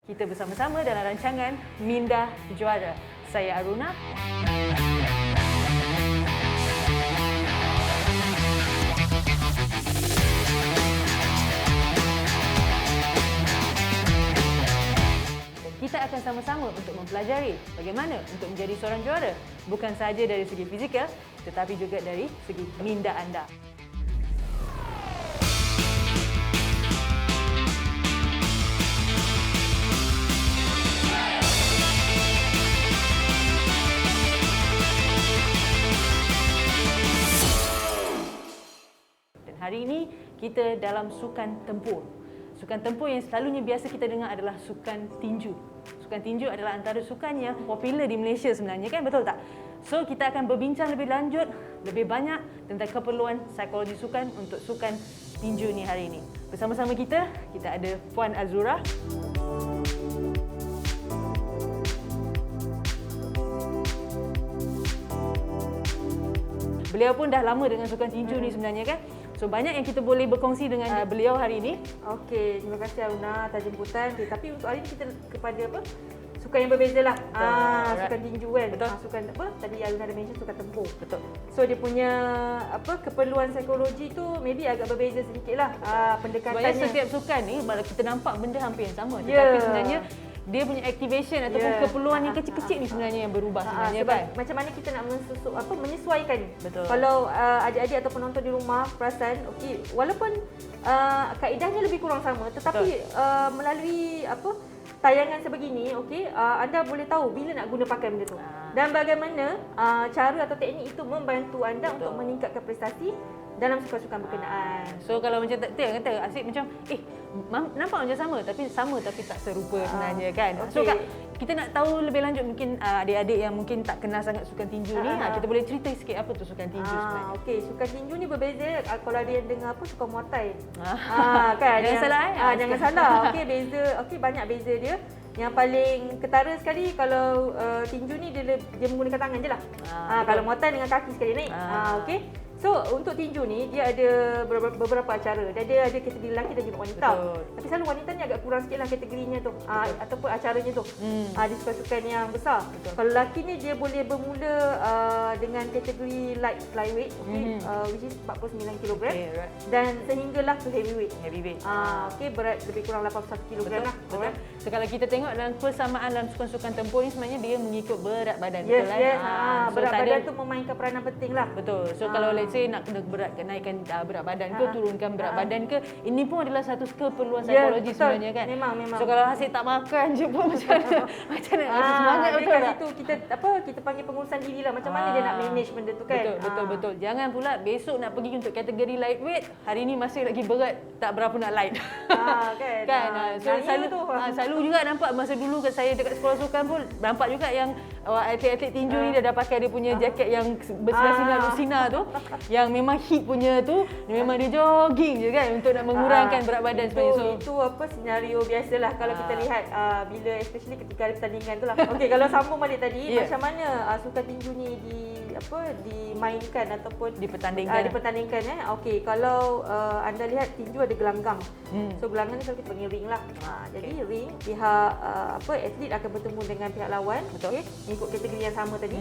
Kita bersama-sama dalam rancangan Minda Juara. Saya Aruna. Kita akan sama-sama untuk mempelajari bagaimana untuk menjadi seorang juara. Bukan sahaja dari segi fizikal, tetapi juga dari segi minda anda. Hari ini kita dalam sukan tempur. Sukan tempur yang selalunya biasa kita dengar adalah sukan tinju. Sukan tinju adalah antara sukan yang popular di Malaysia sebenarnya, kan? Betul tak? So, kita akan berbincang lebih lanjut, lebih banyak tentang keperluan psikologi sukan untuk sukan tinju ni hari ini. Bersama-sama kita ada Puan Azura. Beliau pun dah lama dengan sukan tinju ni sebenarnya, kan? So, banyak yang kita boleh berkongsi dengan beliau hari ini. Okey, terima kasih Aruna atas jemputan. Tapi untuk hari ini kita kepada apa? Sukan yang berbeza lah. Sukan tinju kan. Betul. Sukan apa? Tadi Aruna ada mention sukan tempur. Betul. So dia punya apa keperluan psikologi tu maybe agak berbeza sedikitlah. Pendekatannya. Sebenarnya setiap sukan ni kita nampak benda hampir yang sama. Tetapi sebenarnya dia punya activation ataupun keperluan yang kecil-kecil ni sebenarnya yang berubah sebenarnya, kan? Macam mana kita nak menyesuaikan. Betul. Kalau adik-adik atau penonton di rumah perasan, okey, walaupun kaedahnya lebih kurang sama, tetapi melalui tayangan sebegini, okey, anda boleh tahu bila nak guna pakai benda tu. Dan bagaimana cara atau teknik itu membantu anda untuk meningkatkan prestasi dalam sukan-sukan berkenaan. So kalau macam tu yang kata asyik macam nampak macam sama tapi tak serupa sebenarnya, kan. So kita nak tahu lebih lanjut, mungkin adik-adik yang mungkin tak kenal sangat sukan tinju ni, kita boleh cerita sikit apa tu sukan tinju sebenarnya. Okey, sukan tinju ni berbeza kalau ada yang dengar sukan Muay Thai. Kan. Jangan salah jangan salah. Okey, beza. Okey, banyak beza dia. Yang paling ketara sekali kalau tinju ni dia menggunakan tangan je lah. Kalau Muay Thai dengan kaki sekali naik. Okey. So, untuk tinju ni, dia ada beberapa acara. Dia ada kategori lelaki dan juga wanita. Betul. Tapi selalu wanita ni agak kurang sikit lah kategorinya tu. Ataupun acaranya tu. Dia sukan-sukan yang besar. Betul. Kalau lelaki ni, dia boleh bermula dengan kategori light flyweight, which is 49 kg. Right. Dan sehinggalah ke heavyweight. Okey, berat lebih kurang 81 kg lah. Betul. So, kalau kita tengok dalam persamaan dalam sukan-sukan tempur ni sebenarnya dia mengikut berat badan. Yes, betul, yes. So, Berat badan tu memainkan peranan penting lah. Betul. So kalau let's say nak kena naikkan berat badan ke, turunkan berat badan ke, ini pun adalah satu keperluan psikologi sebenarnya, kan. Memang. So kalau asyik tak makan je pun macam mana? Macam mana rasa semangat, betul tak? Itu kita panggil pengurusan diri lah. Macam mana dia nak manage benda tu, kan. Betul. Jangan pula besok nak pergi untuk kategori lightweight, hari ni masih lagi berat, tak berapa nak light. Kan. So selalu juga nampak masa dulu saya dekat sekolah sukan pun nampak juga yang atlet-atlet tinju ni dia dah pakai dia punya jaket yang bersinar sinar tu, yang memang hit punya tu, memang dia jogging je, kan, untuk nak mengurangkan berat badan sebenarnya. Itu senario biasalah kalau kita lihat bila especially ketika ada pertandingan tu lah. Okey, kalau sambung balik tadi, macam mana sukan tinju ni dimainkan ataupun dipertandingkan. Okey, kalau anda lihat tinju ada gelanggang. So gelanggang ni selalu kita panggil ring lah. Jadi ring, pihak atlet akan bertemu dengan pihak lawan, okey, mengikut kategori yang sama tadi.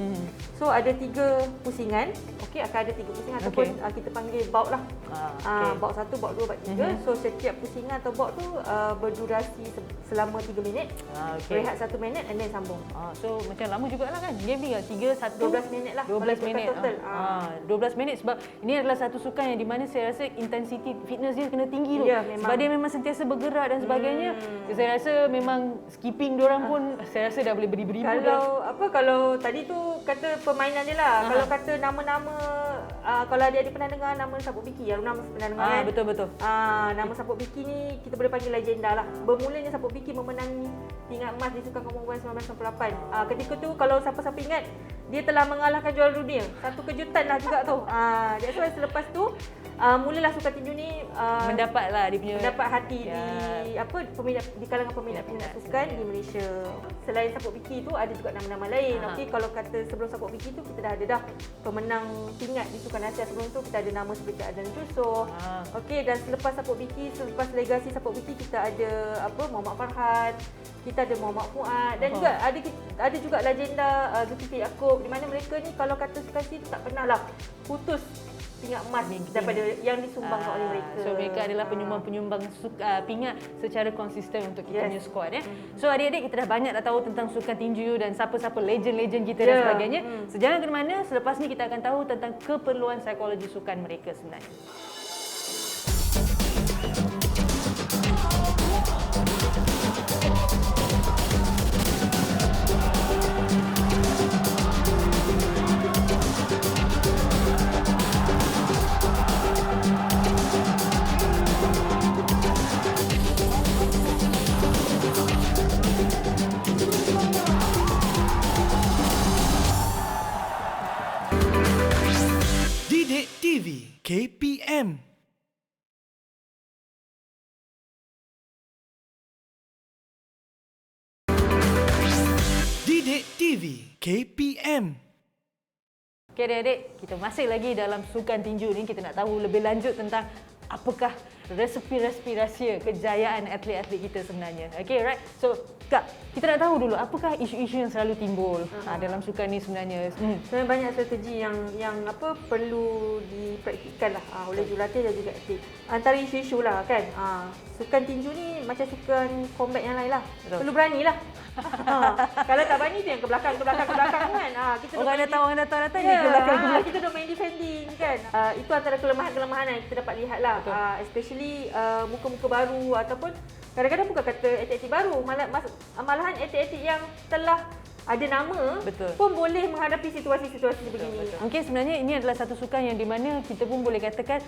So ada 3 pusingan. Okey, akan ada 3 pusingan ataupun kita panggil bout lah. Bout 1, bout 2, bout 3. So setiap pusingan atau bout tu berdurasi selama 3 minit. Rehat 1 minit and then sambung. So macam lama jugalah, kan. Game ni 12 minit lah. 12 minit. Total. 12 minit sebab ini adalah satu sukan yang di mana saya rasa intensity fitness dia kena tinggi tu. Sebab dia memang sentiasa bergerak dan sebagainya. Saya rasa memang skipping diorang pun saya rasa dah boleh beri-beri pun. Kalau tadi tu kata permainan je lah. Kalau kata nama-nama kalau ada pernah dengar nama Sabuk Biki, Aruna pernah dengar, kan? Betul. Nama Sabuk Biki ni kita boleh panggil legenda lah. Bermulanya Sabuk Biki memenangi pingat emas di Sukan Commonwealth 1998. Ketika tu kalau siapa-siapa ingat, dia telah mengalahkan juara dunia. Satu kejutan lah juga tu. That's why selepas tu mulalah sukan tinju ni mendapatlah dia punya mendapat hati di kalangan peminat sukan di Malaysia. Selain Saput Biki tu ada juga nama-nama lain. Okey, kalau kata sebelum Saput Biki tu kita dah ada pemenang tingkat di Sukan Asia. Sebelum tu kita ada nama seperti Adan Yusof. Okey, dan selepas Saput Biki, selepas legasi Saput Biki kita ada Muhammad Farhan, kita ada Muhammad Fuad dan juga ada juga legenda Zulkifli Yaakob, di mana mereka ni kalau kata sukan tinju tak pernahlah putus pingat emas daripada yang disumbangkan oleh mereka. So mereka adalah penyumbang-penyumbang pingat secara konsisten untuk kita punya squad ya. So adik-adik kita dah banyak tahu tentang sukan tinju dan siapa-siapa legend-legend kita dan sebagainya. So jangan ke mana, selepas ni kita akan tahu tentang keperluan psikologi sukan mereka sebenarnya. Didik TV KPM. Didik TV KPM. Okey adik-adik, kita masih lagi dalam sukan tinju ni. Kita nak tahu lebih lanjut tentang apakah resepi-resepi rahsia kejayaan atlet-atlet kita sebenarnya. Okey, right? So, Kak, kita nak tahu dulu apakah isu-isu yang selalu timbul dalam sukan ni sebenarnya. Sebenarnya banyak strategi yang perlu dipraktikkan lah oleh jurulatih dan juga atlet. Antara isu-isu lah kan, sukan tinju ni macam sukan combat yang lain lah. Perlu berani lah. Kalau tak berani tu yang ke belakang kan. Kita orang datang ni ke belakang. Kita dah main defending kan. Itu antara kelemahan-kelemahan yang kita dapat lihat lah. Especially muka-muka baru ataupun kadang-kadang bukan kata atlet-atlet baru, malahan atlet-atlet yang telah ada nama pun boleh menghadapi situasi-situasi begini. Mungkin sebenarnya ini adalah satu sukan yang di mana kita pun boleh katakan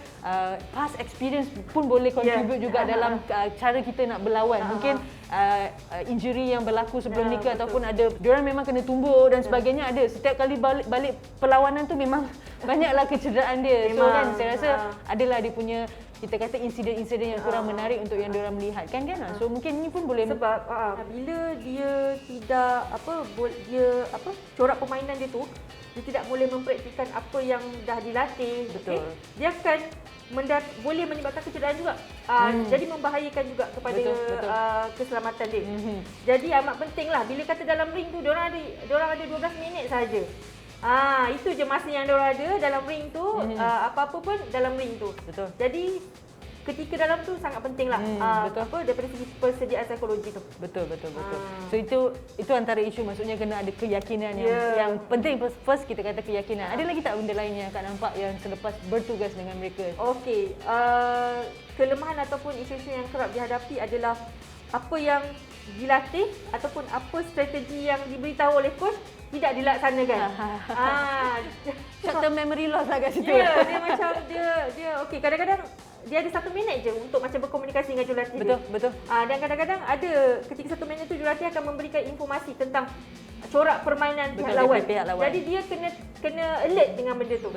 past experience pun boleh contribute juga dalam cara kita nak berlawan. Mungkin injury yang berlaku sebelum ni ataupun ada diorang memang kena tumbuk dan sebagainya ada. Setiap kali balik perlawanan tu memang banyaklah kecederaan dia. So kan saya rasa adalah dia punya kita kata insiden-insiden yang kurang menarik untuk yang diorang melihat kan. So mungkin ini pun boleh sebab bila dia tidak corak permainan dia tu dia tidak boleh mempraktikkan apa yang dah dilatih. Dia akan boleh menyebabkan kecederaan juga. Jadi membahayakan juga kepada keselamatan dia. Jadi amat pentinglah bila kata dalam ring tu diorang ada 12 minit saja. Itu je masa yang diorang ada dalam ring tu, apa-apa pun dalam ring tu. Jadi ketika dalam tu sangat pentinglah daripada segi persediaan psikologi tu. Betul. So itu antara isu, maksudnya kena ada keyakinan yang penting. First kita kata keyakinan. Ada lagi tak benda lain yang Kak nampak yang selepas bertugas dengan mereka? Okey, kelemahan ataupun isu-isu yang kerap dihadapi adalah apa yang dilatih ataupun apa strategi yang diberitahu oleh coach tidak dilaksanakan. Short term memory loss lah kat situ. Dia macam dia okey, kadang-kadang dia ada 1 minit je untuk macam berkomunikasi dengan jurulatih. Betul. Dan kadang-kadang ada ketika 1 minit tu jurulatih akan memberikan informasi tentang corak permainan pihak lawan. Jadi dia kena alert dengan benda tu.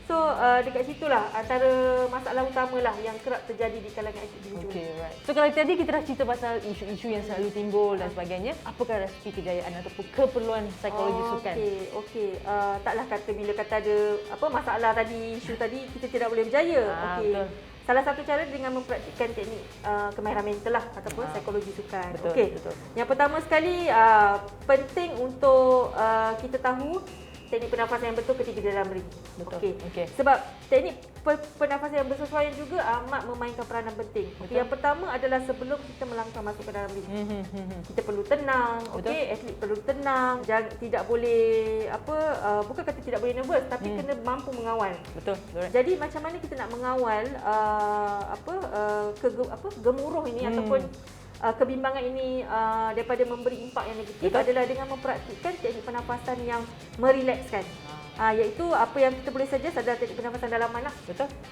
So dekat situlah antara masalah utamalah yang kerap terjadi di kalangan atlet tinju. So kalau tadi kita dah cerita pasal isu-isu yang selalu timbul dan sebagainya, apakah resepi kejayaan ataupun keperluan psikologi sukan? Okey. Taklah kata bila kata ada masalah tadi, isu tadi kita tidak boleh berjaya. Okey. Salah satu cara dengan mempraktikkan teknik kemahiran mental lah ataupun psikologi sukan. Betul. Yang pertama sekali penting untuk kita tahu teknik pernafasan yang betul ketika di dalam ring. Sebab teknik pernafasan yang bersesuaian juga amat memainkan peranan penting. Yang pertama adalah sebelum kita melangkah masuk ke dalam ring. Kita perlu tenang. Atlet perlu tenang. Tidak boleh bukan kata tidak boleh nervous, tapi kena mampu mengawal. Jadi macam mana kita nak mengawal gemuruh ini ataupun kebimbangan ini daripada memberi impak yang negatif adalah dengan mempraktikkan teknik pernafasan yang merilekskan. Iaitu apa yang kita boleh suggest adalah teknik pernafasan dalaman lah.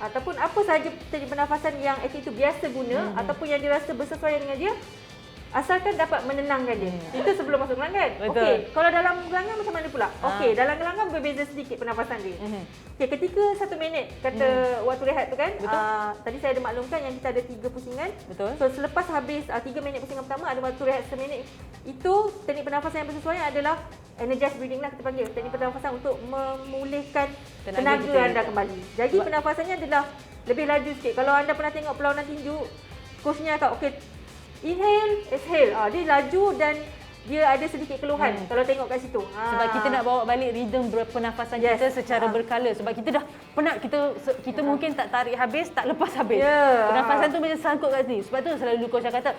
Ataupun apa sahaja teknik pernafasan yang atlet itu biasa guna ataupun yang dirasa bersesuaian dengan dia, Asalkan dapat menenangkan dia. Itu sebelum masuk gelanggang. Okey, kalau dalam gelanggang macam mana pula? Okey, dalam gelanggang berbeza sedikit pernafasan dia. Okey, ketika 1 minit kata waktu rehat tu kan, tadi saya ada maklumkan yang kita ada 3 pusingan. Betul. So selepas habis 3 minit pusingan pertama ada waktu rehat 1 minit. Itu teknik pernafasan yang bersesuaian adalah energized breathing lah kita panggil. Teknik pernafasan untuk memulihkan tenaga anda kembali. Jadi pernafasannya adalah lebih laju sikit. Kalau anda pernah tengok perlawanan tinju, coachnya akan okey, inhale, exhale. Dia laju dan dia ada sedikit keluhan kalau tengok kat situ. Sebab kita nak bawa balik rhythm pernafasan kita secara berkala. Sebab kita dah penat, kita mungkin tak tarik habis, tak lepas habis. Pernafasan tu macam sangkut kat sini. Sebab tu selalu coach kata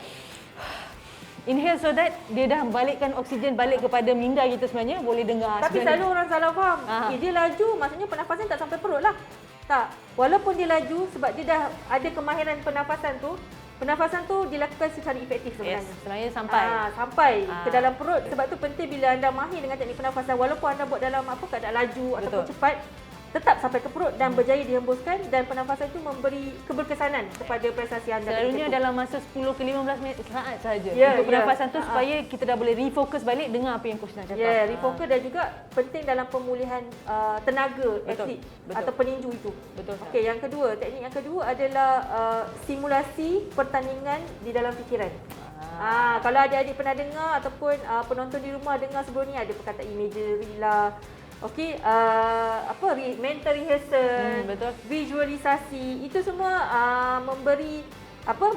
inhale so that dia dah balikkan oksigen balik kepada minda kita sebenarnya, boleh dengar. Tapi selalu orang salah faham. Dia laju maksudnya pernafasan tak sampai perut lah. Tak. Walaupun dia laju sebab dia dah ada kemahiran pernafasan tu dilakukan secara efektif sebenarnya. Sebenarnya sampai ke dalam perut. Sebab tu penting bila anda mahir dengan teknik pernafasan, walaupun anda buat dalam keadaan laju ataupun cepat, tetap sampai ke perut dan berjaya dihembuskan, dan pernafasan itu memberi keberkesanan kepada prestasi anda. Selalunya dalam masa 10 ke 15 minit saat sahaja untuk pernafasan tu supaya kita dah boleh refokus balik dengan apa yang coach nak cakap. Refokus dan juga penting dalam pemulihan tenaga atlet atau peninju itu. Okey, yang kedua, teknik yang kedua adalah simulasi pertandingan di dalam fikiran. Kalau adik-adik pernah dengar ataupun penonton di rumah dengar sebelum ni, ada perkataan imagery lah. Okey, mental rehearsal, visualisasi, itu semua memberi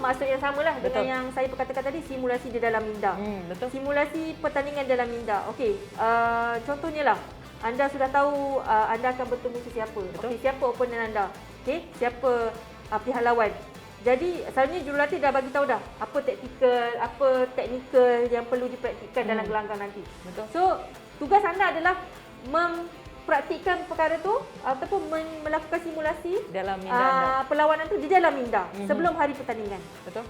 maksud yang samalah dengan yang saya perkatakan tadi, simulasi di dalam minda. Simulasi pertandingan dalam minda. Okey, contohnya lah, anda sudah tahu anda akan bertemu sesiapa. Okey, siapa opponent anda? Okey, siapa pihak lawan? Jadi selalunya jurulatih dah bagi tahu dah apa teknikal yang perlu dipraktikkan dalam gelanggang nanti. So, tugas anda adalah mempraktikkan perkara tu ataupun melakukan simulasi dalam minda perlawanan tu di dalam minda sebelum hari pertandingan. Penting.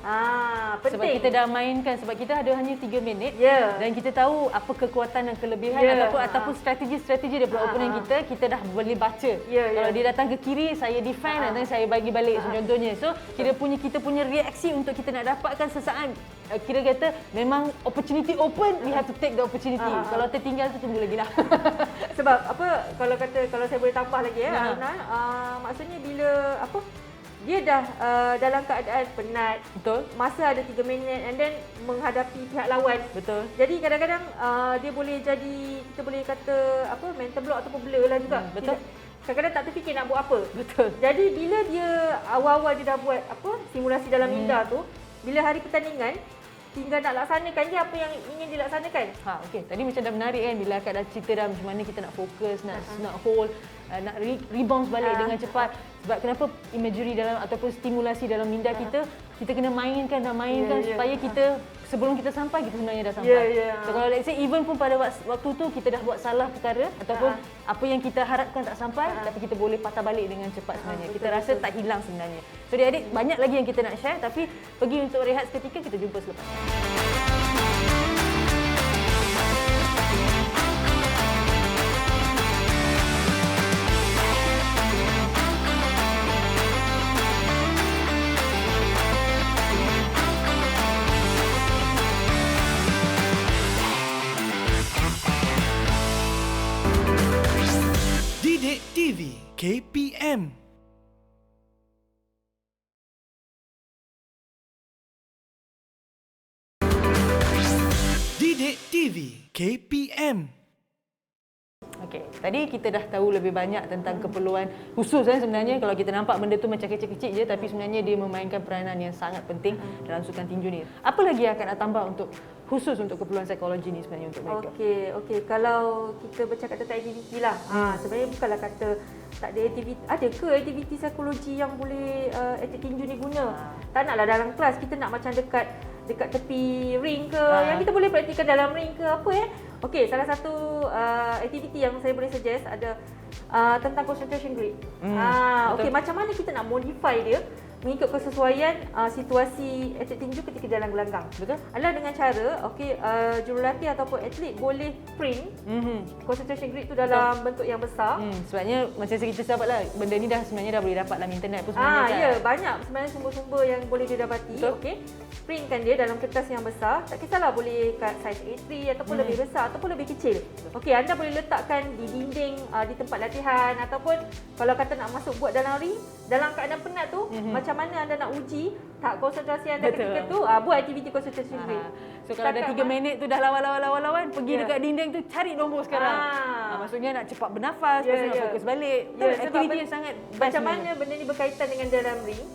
Sebab kita dah mainkan, sebab kita ada hanya 3 minit dan kita tahu apa kekuatan dan kelebihan ataupun strategi daripada opponent kita dah boleh baca. Kalau dia datang ke kiri, saya defend dan saya bagi balik contohnya. So kita punya reaksi untuk kita nak dapatkan sesaat, kira kata memang opportunity open, we have to take the opportunity. Kalau tertinggal tu tunggu lagi lah. Sebab kalau saya boleh tambah lagi Aruna, maksudnya bila dia dah dalam keadaan penat, masa ada 3 minit and then menghadapi pihak lawan. Jadi kadang-kadang dia boleh jadi, kita boleh kata mental block ataupun blur lah juga. Kadang-kadang tak terfikir nak buat apa. Jadi bila dia awal-awal dia dah buat simulasi dalam minda tu, bila hari pertandingan tinggal nak laksanakan je apa yang ingin dilaksanakan. Okey. Tadi macam dah menarik kan, bila akak dah cerita dah macam mana kita nak fokus, nak hold, nak rebound balik dengan cepat. Sebab kenapa imagery dalam ataupun stimulasi dalam minda kita kena mainkan supaya kita sebelum kita sampai, kita sebenarnya dah sampai. So kalau let's say even pun pada waktu tu kita dah buat salah perkara ataupun apa yang kita harapkan tak sampai, tapi kita boleh patah balik dengan cepat sebenarnya. Kita rasa tak hilang sebenarnya. So adik-adik, banyak lagi yang kita nak share, tapi pergi untuk rehat seketika, kita jumpa selepas. Didik TV KPM. Didik TV KPM. Okey, tadi kita dah tahu lebih banyak tentang keperluan khusus sebenarnya. Kalau kita nampak benda tu macam kecil-kecil je, tapi sebenarnya dia memainkan peranan yang sangat penting dalam sukan tinju ni. Apa lagi yang akan nak tambah untuk khusus untuk keperluan psikologi ni sebenarnya untuk mereka? Okey. Kalau kita bercakap tentang aktiviti lah, sebenarnya bukanlah kata tak ada aktiviti. Ada ke aktiviti psikologi yang boleh atlet tinju ni guna? Tak naklah dalam kelas kita nak macam dekat tepi ring ke, yang kita boleh praktikkan dalam ring ke apa Okey, salah satu aktiviti yang saya boleh suggest ada tentang concentration grip. Okey, macam mana kita nak modify dia mengikut kesesuaian situasi atlet tinju ketika dalam gelanggang. Betul. Adalah dengan cara jurulatih ataupun atlet boleh print concentration grid tu dalam bentuk yang besar. Sebabnya macam kita sahabat lah, benda ni sebenarnya dah boleh dapat dalam internet pun sebenarnya kan. Ya, banyak sebenarnya sumber-sumber yang boleh didapati. Okey. Printkan dia dalam kertas yang besar. Tak kisahlah boleh kat saiz A3 ataupun lebih besar ataupun lebih kecil. Okey, anda boleh letakkan di dinding di tempat latihan ataupun kalau kata nak masuk buat dalam ring, dalam keadaan penat tu, macam mana anda nak uji tak konsentrasi anda ketika tu, buat aktiviti concentration grid. So kalau dah 3 minit tu dah lawan, pergi dekat dinding tu cari nombor sekarang. Maksudnya nak cepat bernafas, nak fokus balik. Aktiviti yang sangat macam mana benda ni berkaitan dengan dalam ring.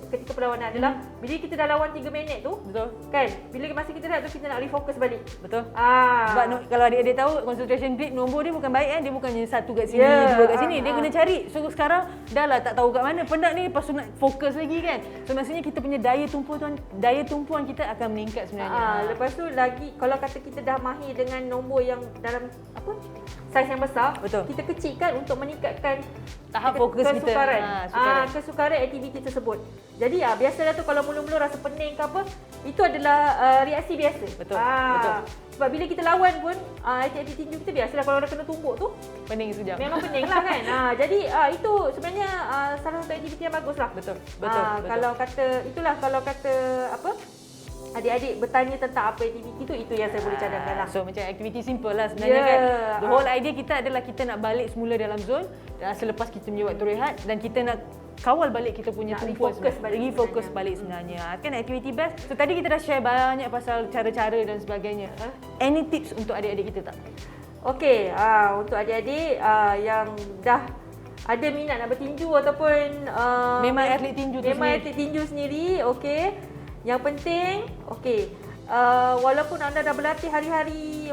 Ketika perlawanan adalah bila kita dah lawan 3 minit tu, betul kan, bila masa kita dah tu kita nak refocus balik, betul. Sebab kalau adik-adik tahu concentration grid nombor dia bukan baik kan, dia bukannya satu kat sini, dua kat sini, dia kena cari. So sekarang dah lah tak tahu kat mana, penat ni, lepas tu nak fokus lagi kan. So maksudnya kita punya daya tumpuan kita akan meningkat sebenarnya. Lepas tu lagi kalau kata kita dah mahir dengan nombor yang dalam saiz yang besar, betul, kita kecilkan untuk meningkatkan tahap fokus kesukaran. kita. Kesukaran aktiviti tersebut. Jadi biasalah tu kalau mula-mula rasa pening ke apa, itu adalah reaksi biasa. Betul. Betul. Sebab bila kita lawan pun aktiviti tinju kita biasalah kalau dah kena tumbuk tu pening sekejap. Memang pening lah kan. Jadi itu sebenarnya salah satu aktiviti yang bagus lah. Betul. Kalau kata adik-adik bertanya tentang apa aktiviti tu, itu yang saya boleh cadangkan lah. So macam aktiviti simple lah sebenarnya kan. The whole idea kita adalah kita nak balik semula dalam zone selepas kita punya waktu rehat dan kita nak kawal balik kita punya tumpuan, fokus balik sebenarnya. Kan aktiviti best. So tadi kita dah share banyak pasal cara-cara dan sebagainya. Any tips untuk adik-adik kita tak? Okey, untuk adik-adik yang dah ada minat nak bertinju ataupun memang atlet tinju sendiri, okey. Yang penting, walaupun anda dah berlatih hari-hari,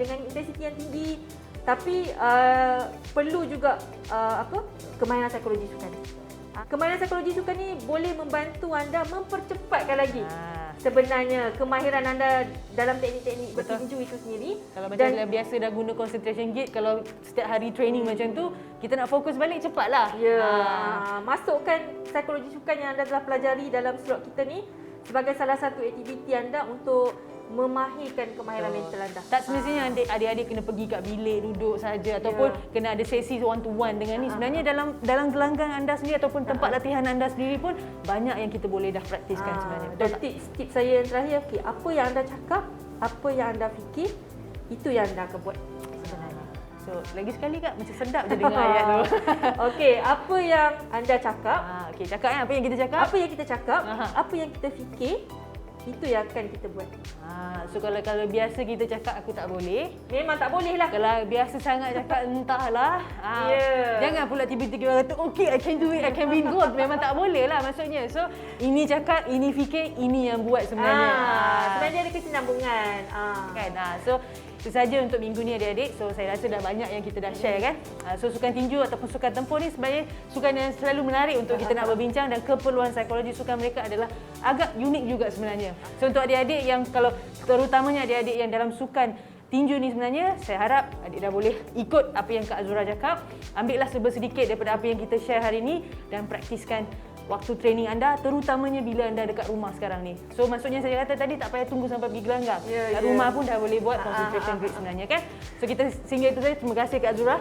dengan intensiti yang tinggi, tapi perlu juga kemahiran psikologi sukan. Kemahiran psikologi sukan ni boleh membantu anda mempercepatkan lagi sebenarnya kemahiran anda dalam teknik-teknik bertinju itu sendiri. Kalau macam biasa dah guna concentration gate, kalau setiap hari training macam tu, kita nak fokus balik cepatlah. Masukkan psikologi sukan yang anda telah pelajari dalam slot kita ni sebagai salah satu aktiviti anda untuk memahirkan kemahiran mental anda. Tak semestinya adik-adik kena pergi kat bilik duduk saja ataupun kena ada sesi one to one dengan ni. Sebenarnya dalam gelanggang anda sendiri ataupun tempat latihan anda sendiri pun banyak yang kita boleh dah praktiskan sebenarnya. Dan tips saya yang terakhir, apa yang anda cakap, apa yang anda fikir, itu yang anda akan buat sebenarnya. So lagi sekali Kak, macam sedap je dengar ayat tu. Apa yang anda cakap, cakap kan, apa yang kita cakap, apa yang kita fikir, itu yang akan kita buat. So kalau biasa kita cakap aku tak boleh, memang tak boleh lah. Kalau biasa sangat cakap entahlah. Jangan pula tiba-tiba kata I can do it, I can win gold. Memang tak boleh lah maksudnya. So ini cakap, ini fikir, ini yang buat sebenarnya. Sebenarnya ada kesinambungan. Kan. So itu saja untuk minggu ni adik-adik. So saya rasa dah banyak yang kita dah share kan. So sukan tinju ataupun sukan tempur ni sebenarnya sukan yang selalu menarik untuk kita nak berbincang dan keperluan psikologi sukan mereka adalah agak unik juga sebenarnya. So untuk adik-adik yang terutamanya adik-adik yang dalam sukan tinju ni sebenarnya, saya harap adik dah boleh ikut apa yang Kak Azura cakap. Ambillah sedikit daripada apa yang kita share hari ni dan praktiskan waktu training anda, terutamanya bila anda dekat rumah sekarang ni. So maksudnya saya kata tadi tak payah tunggu sampai pergi gelanggang. Kat rumah pun dah boleh buat concentration grid sebenarnya kan. So kita singgah itu saja. Terima kasih Kak Azura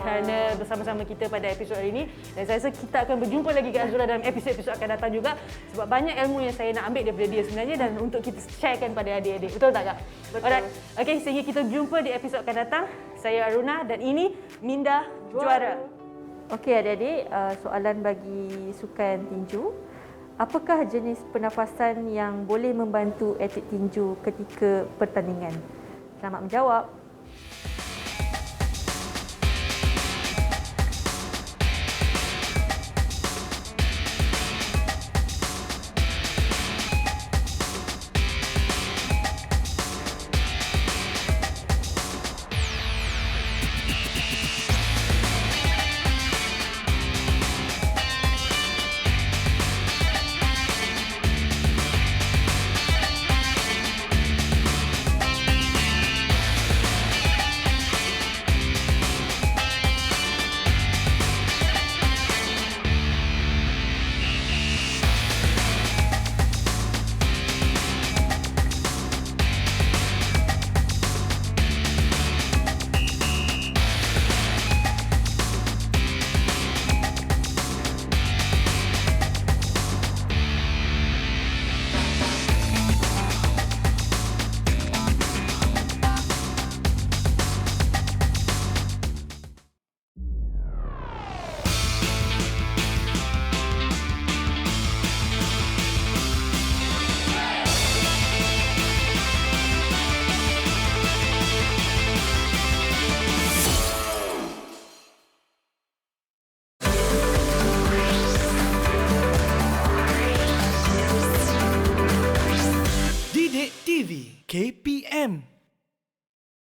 kerana bersama-sama kita pada episod hari ini. Dan saya rasa kita akan berjumpa lagi Kak Azura dalam episod-episod akan datang juga. Sebab banyak ilmu yang saya nak ambil daripada dia sebenarnya dan untuk kita sharekan pada adik-adik. Betul tak Kak? Betul. Alright. Okay, sehingga kita jumpa di episod akan datang. Saya Aruna dan ini Minda Juara. Okey adik-adik, soalan bagi sukan tinju. Apakah jenis pernafasan yang boleh membantu atlet tinju ketika pertandingan? Selamat menjawab.